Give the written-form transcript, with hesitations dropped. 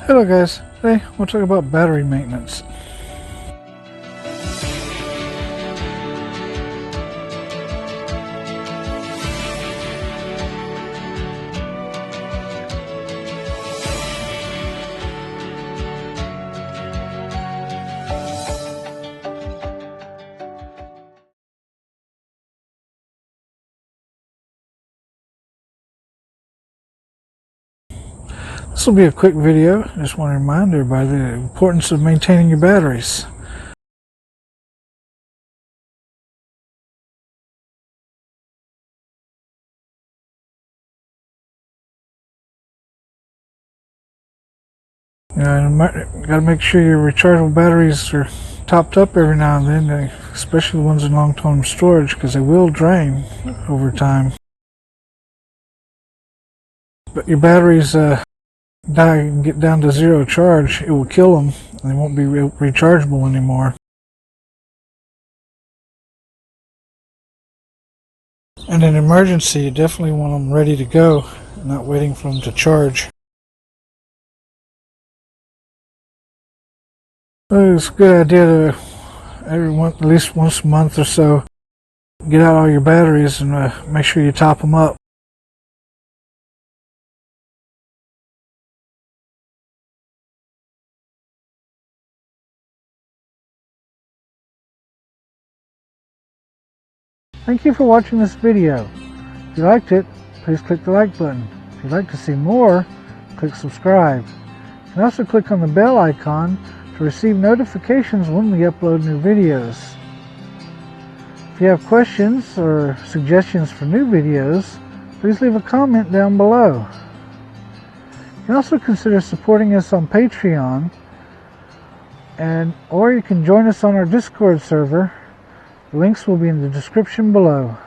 Hello guys, today we'll talk about battery maintenance. This will be a quick video. I just want to remind everybody the importance of maintaining your batteries. You got to make sure your rechargeable batteries are topped up every now and then, especially the ones in long-term storage, because they will drain over time. But your batteries die and get down to zero charge, it will kill them, and they won't be rechargeable anymore. And in an emergency, you definitely want them ready to go, not waiting for them to charge. So it's a good idea to at least once a month or so get out all your batteries and make sure you top them up. Thank you for watching this video. If you liked it, please click the like button. If you'd like to see more, click subscribe. You can also click on the bell icon to receive notifications when we upload new videos. If you have questions or suggestions for new videos, please leave a comment down below. You can also consider supporting us on Patreon, or you can join us on our Discord server. The links will be in the description below.